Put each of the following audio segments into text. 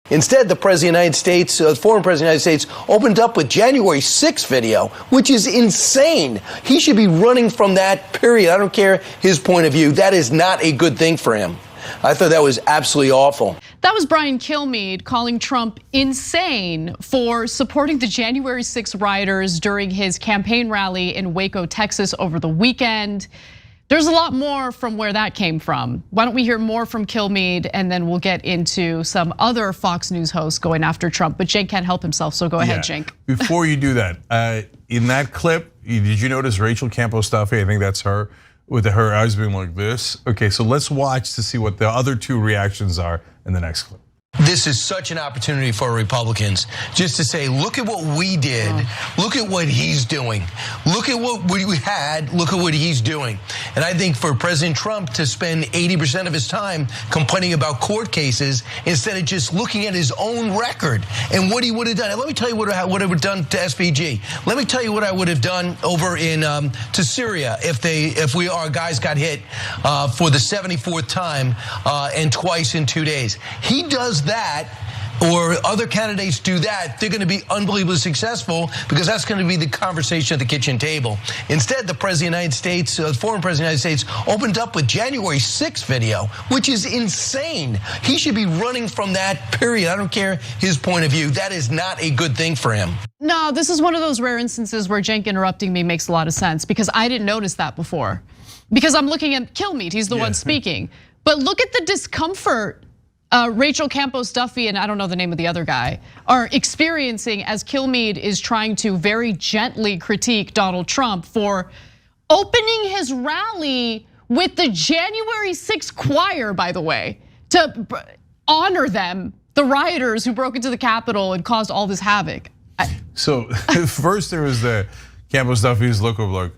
Instead, the President of the United States, former President of the United States, opened up with January 6th video, which is insane. He should be running from that, period. I don't care his point of view. That is not a good thing for him. I thought that was absolutely awful. That was Brian Kilmeade calling Trump insane for supporting the January 6th rioters during his campaign rally in Waco, Texas over the weekend. There's a lot more from where that came from. Why don't we hear more from Kilmeade, and then we'll get into some other Fox News hosts going after Trump. But Cenk can't help himself, so go ahead, Cenk. Before you do that, in that clip, did you notice Rachel Campo-Stuffy? I think that's her, with her eyes being like this. Okay, so let's watch to see what the other two reactions are in the next clip. This is such an opportunity for Republicans just to say, look at what we did. Look at what he's doing. Look at what we had. Look at what he's doing. And I think for President Trump to spend 80% of his time complaining about court cases instead of just looking at his own record and what he would have done. And let me tell you what I would have done to SPG. Let me tell you what I would have done over in to Syria if our guys got hit for the 74th time and twice in 2 days. He does that, or other candidates do that, they're going to be unbelievably successful because that's going to be the conversation at the kitchen table. Instead, the President of the United States, former President of the United States, opened up with January 6th video, which is insane. He should be running from that, period. I don't care his point of view. That is not a good thing for him. No, this is one of those rare instances where Cenk interrupting me makes a lot of sense because I didn't notice that before. Because I'm looking at Kilmeade, he's the one speaking. But look at the discomfort Rachel Campo-Stuffy and I don't know the name of the other guy are experiencing as Kilmeade is trying to very gently critique Donald Trump for opening his rally with the January 6th choir, by the way, to honor them, the rioters who broke into the Capitol and caused all this havoc. So first there was the Campo-Stuffy's look of like,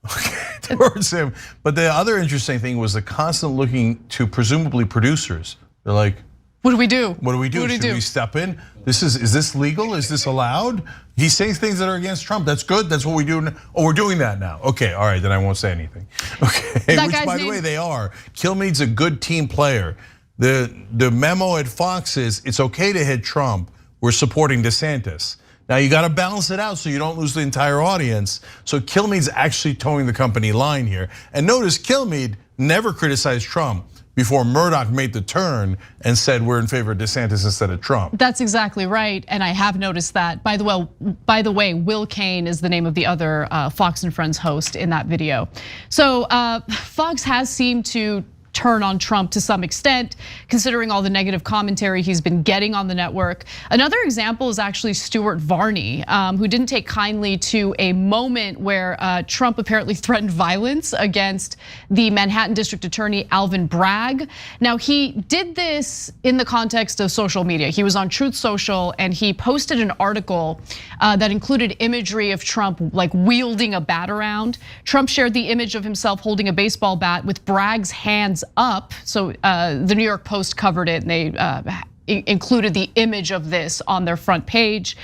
okay, towards him. But the other interesting thing was the constant looking to presumably producers. They're like, what do we do? What do we do? Should we step in? Is this legal? Is this allowed? He's saying things that are against Trump. That's good. That's what we do. Oh, we're doing that now. Okay, all right, then I won't say anything. Okay, which by the way they are. Kilmeade's a good team player. The memo at Fox is it's okay to hit Trump. We're supporting DeSantis. Now you got to balance it out so you don't lose the entire audience. So Kilmeade's actually towing the company line here. And notice Kilmeade never criticized Trump before Murdoch made the turn and said we're in favor of DeSantis instead of Trump. That's exactly right, and I have noticed that. By the way, Will Cain is the name of the other Fox and Friends host in that video. So Fox has seemed to turn on Trump to some extent, considering all the negative commentary he's been getting on the network. Another example is actually Stuart Varney, who didn't take kindly to a moment where Trump apparently threatened violence against the Manhattan District Attorney Alvin Bragg. Now he did this in the context of social media. He was on Truth Social and he posted an article that included imagery of Trump like wielding a bat around. Trump shared the image of himself holding a baseball bat with Bragg's hands up. So the New York Post covered it and they included the image of this on their front page.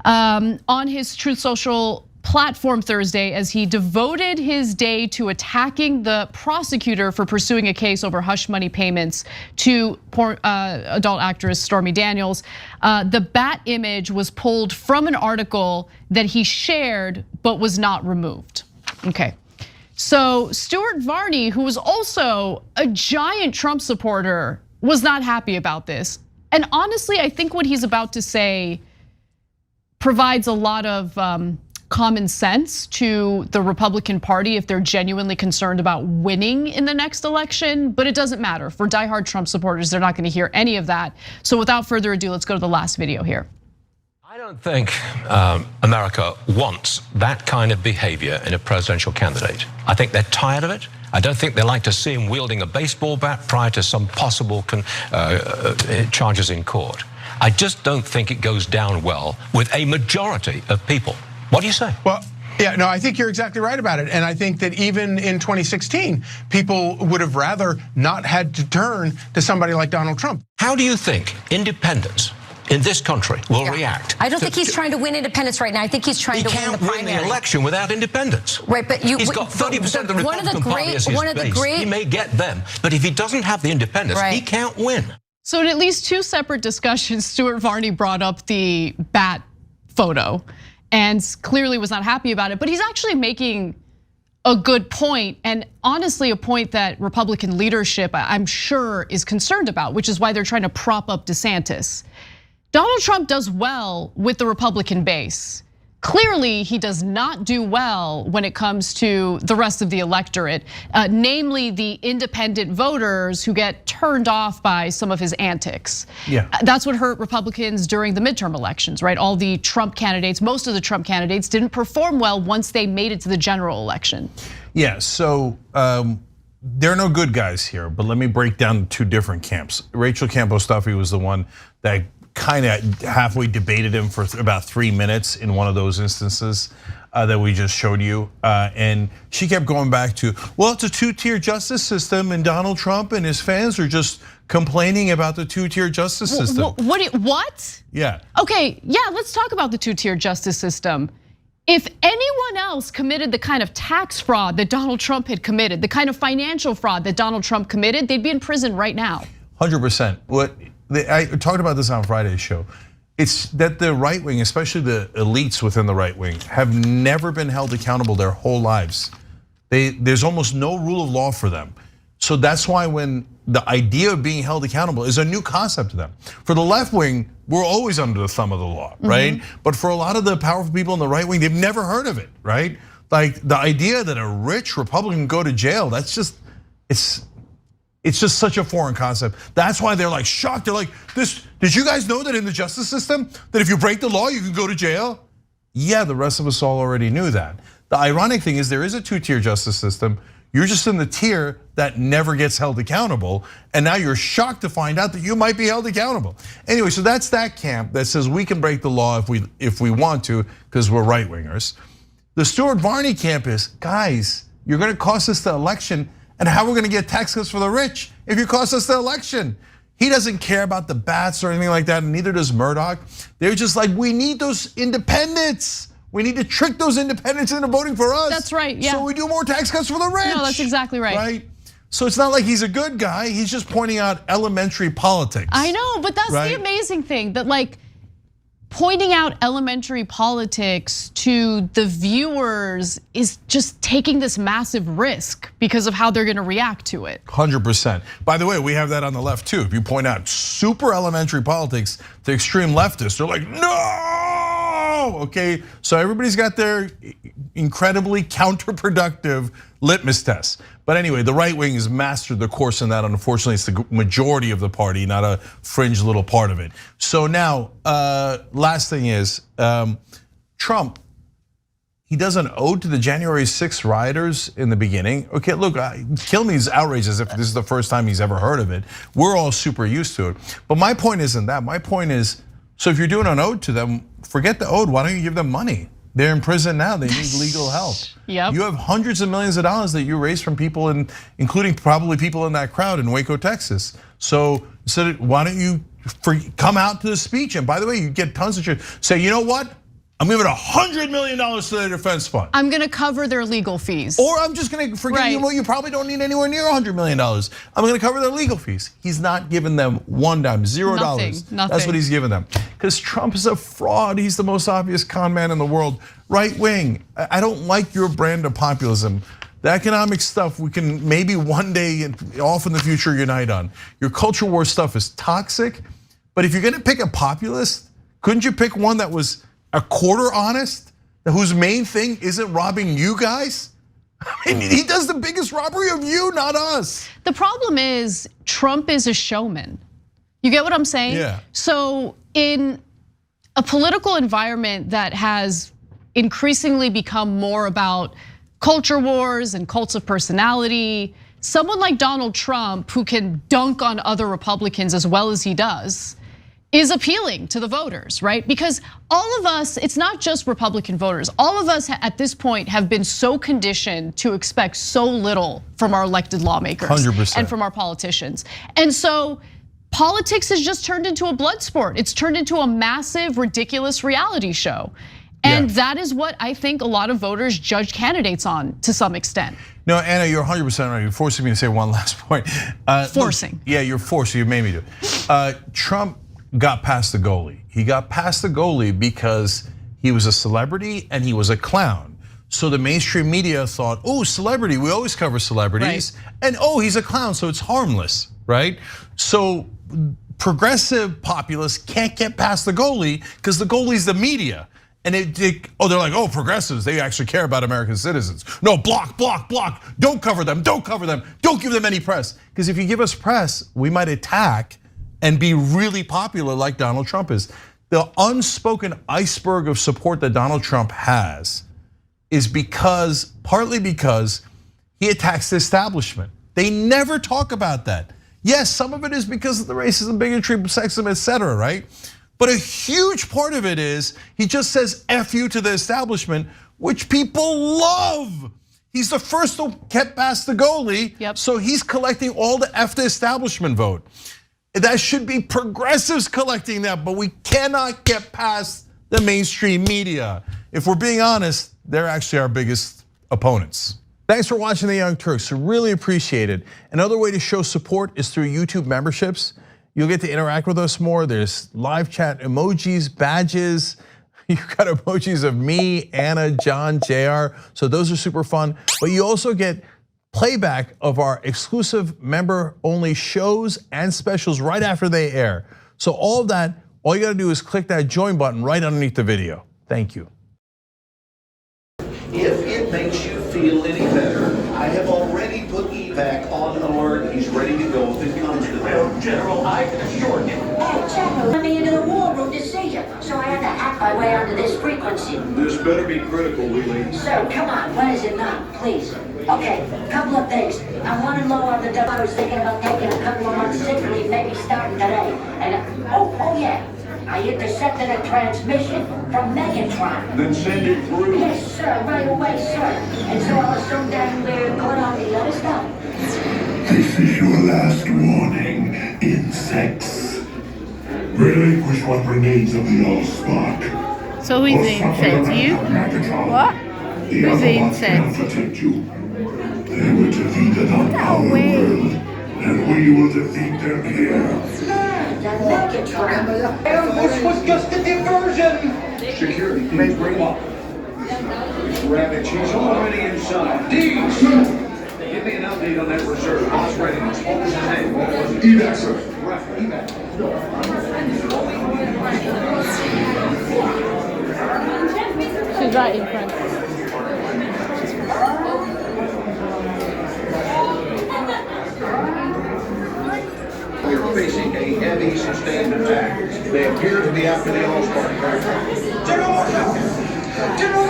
On his Truth Social platform Thursday, as he devoted his day to attacking the prosecutor for pursuing a case over hush money payments to adult actress Stormy Daniels, the bat image was pulled from an article that he shared but was not removed. Okay. So Stuart Varney, who was also a giant Trump supporter, was not happy about this. And honestly, I think what he's about to say provides a lot of common sense to the Republican Party if they're genuinely concerned about winning in the next election, but it doesn't matter. For diehard Trump supporters, they're not gonna hear any of that. So without further ado, let's go to the last video here. I don't think America wants that kind of behavior in a presidential candidate. I think they're tired of it. I don't think they like to see him wielding a baseball bat prior to some possible charges in court. I just don't think it goes down well with a majority of people. What do you say? Well, yeah, no, I think you're exactly right about it. And I think that even in 2016, people would have rather not had to turn to somebody like Donald Trump. How do you think independents in this country will react? I don't think he's trying to win independence right now. I think he's trying to win the primary. He can't win the election without independence. Right, but he's got 30% of the Republican Party as his base. He may get them, but if he doesn't have the independence, he can't win. So in at least 2 separate discussions, Stuart Varney brought up the bat photo and clearly was not happy about it, but he's actually making a good point, and honestly a point that Republican leadership, I'm sure, is concerned about, which is why they're trying to prop up DeSantis. Donald Trump does well with the Republican base. Clearly, he does not do well when it comes to the rest of the electorate, namely the independent voters who get turned off by some of his antics. Yeah. That's what hurt Republicans during the midterm elections, right? All the Trump candidates, most of the Trump candidates didn't perform well once they made it to the general election. Yeah, so there are no good guys here, but let me break down 2 different camps. Rachel Campo-Stuffy was the one that kind of halfway debated him for about 3 minutes in one of those instances that we just showed you. And she kept going back to, well, it's a 2-tier justice system and Donald Trump and his fans are just complaining about the 2-tier justice system. What? Yeah. Okay, yeah, let's talk about the 2-tier justice system. If anyone else committed the kind of tax fraud that Donald Trump had committed, the kind of financial fraud that Donald Trump committed, they'd be in prison right now. 100%. I talked about this on Friday's show. It's that the right wing, especially the elites within the right wing, have never been held accountable their whole lives. There's almost no rule of law for them. So that's why when the idea of being held accountable is a new concept to them. For the left wing, we're always under the thumb of the law, right? But for a lot of the powerful people in the right wing, they've never heard of it, right? Like the idea that a rich Republican can go to jail, that's just, it's just such a foreign concept. That's why they're like shocked. They're like, did you guys know that in the justice system, that if you break the law, you can go to jail? Yeah, the rest of us all already knew that. The ironic thing is there is a 2-tier justice system. You're just in the tier that never gets held accountable. And now you're shocked to find out that you might be held accountable. Anyway, so that's that camp that says we can break the law if we want to, because we're right wingers. The Stuart Varney camp is, guys, you're gonna cost us the election. And how we're gonna get tax cuts for the rich if you cost us the election? He doesn't care about the bats or anything like that, and neither does Murdoch. They're just like, we need those independents. We need to trick those independents into voting for us. That's right, yeah. So we do more tax cuts for the rich. No, that's exactly right. Right? So it's not like he's a good guy, he's just pointing out elementary politics. I know, but that's the amazing thing, that like, pointing out elementary politics to the viewers is just taking this massive risk because of how they're gonna react to it. 100%. By the way, we have that on the left too. If you point out super elementary politics to extreme leftists, they're like, no! Okay, so everybody's got their incredibly counterproductive litmus tests. But anyway, the right wing has mastered the course in that. Unfortunately, it's the majority of the party, not a fringe little part of it. So now, last thing is, Trump, he does an ode to the January 6th rioters in the beginning. Okay, look, kill me is outraged as if this is the first time he's ever heard of it. We're all super used to it. But my point isn't that. My point is, so if you're doing an ode to them, forget the ode, why don't you give them money? They're in prison now, they need legal help. Yep. You have hundreds of millions of dollars that you raised from people, including probably people in that crowd in Waco, Texas. So why don't you come out to the speech? And by the way, you get tons of shit. Say, you know what? I'm giving $100 million to their defense fund. I'm gonna cover their legal fees. Or I'm just gonna forget you, you probably don't need anywhere near $100 million. I'm gonna cover their legal fees. He's not giving them one dime, $0. Nothing. That's what he's giving them. Because Trump is a fraud. He's the most obvious con man in the world. Right wing, I don't like your brand of populism. The economic stuff we can maybe one day off in the future unite on. Your culture war stuff is toxic. But if you're gonna pick a populist, couldn't you pick one that was a quarter honest, whose main thing isn't robbing you guys? I mean, he does the biggest robbery of you, not us. The problem is Trump is a showman. You get what I'm saying? Yeah. So in a political environment that has increasingly become more about culture wars and cults of personality, someone like Donald Trump, who can dunk on other Republicans as well as he does, is appealing to the voters, right? Because all of us, it's not just Republican voters, all of us at this point have been so conditioned to expect so little from our elected lawmakers 100%. And from our politicians. And so politics has just turned into a blood sport. It's turned into a massive, ridiculous reality show. And that is what I think a lot of voters judge candidates on to some extent. No, Anna, you're 100% right. You're forcing me to say one last point. Forcing. Look, yeah, you're forcing, you made me do it. Trump got past the goalie. He got past the goalie because he was a celebrity and he was a clown. So the mainstream media thought, oh, celebrity, we always cover celebrities. Right. And oh, he's a clown, so it's harmless, right? So progressive populists can't get past the goalie because the goalie's the media. And they're like, oh, progressives, they actually care about American citizens. No, block, block, block. Don't cover them, don't cover them. Don't give them any press. Because if you give us press, we might attack and be really popular like Donald Trump is. The unspoken iceberg of support that Donald Trump has is partly because he attacks the establishment. They never talk about that. Yes, some of it is because of the racism, bigotry, sexism, etc., right? But a huge part of it is he just says F you to the establishment, which people love. He's the first to get past the goalie, so he's collecting all the F the establishment vote. That should be progressives collecting that, but we cannot get past the mainstream media. If we're being honest, they're actually our biggest opponents. Thanks for watching The Young Turks, really appreciate it. Another way to show support is through YouTube memberships. You'll get to interact with us more. There's live chat emojis, badges. You've got emojis of me, Anna, John, JR. So those are super fun. But you also get playback of our exclusive member-only shows and specials right after they air. So all of that, all you gotta do is click that join button right underneath the video. Thank you. If it makes you feel any better, I have already put evac on alert. He's ready to go if it comes to that. General, I can assure you. Hey, General, let me into the war room to see you, so I had to hack my way onto this frequency. This better be critical, Wheelie. So, come on, what is it now, please? Okay, couple of things. I'm running low on the dough. I was thinking about taking a couple of months sick leave, maybe starting today. And oh yeah, I intercepted a transmission from Megatron. Then send it through. Yes, sir, right away, sir. And so I was so damn good on the other stuff. This is your last warning, insects. Relinquish what remains of the Allspark. So who's the insect? You? What? Who's the insect? Protect you. They will defeat it on our world, and we will defeat them here. This was just a diversion. Security teams bring up. Rabbit, she's already inside. Deeds. Give me an update on that reserve. Boss readiness. What was his name? What was it? Evac, sir. Right, evac. She's right in front. We are facing a heavy, sustained attack. They appear to be after the Allspark. General,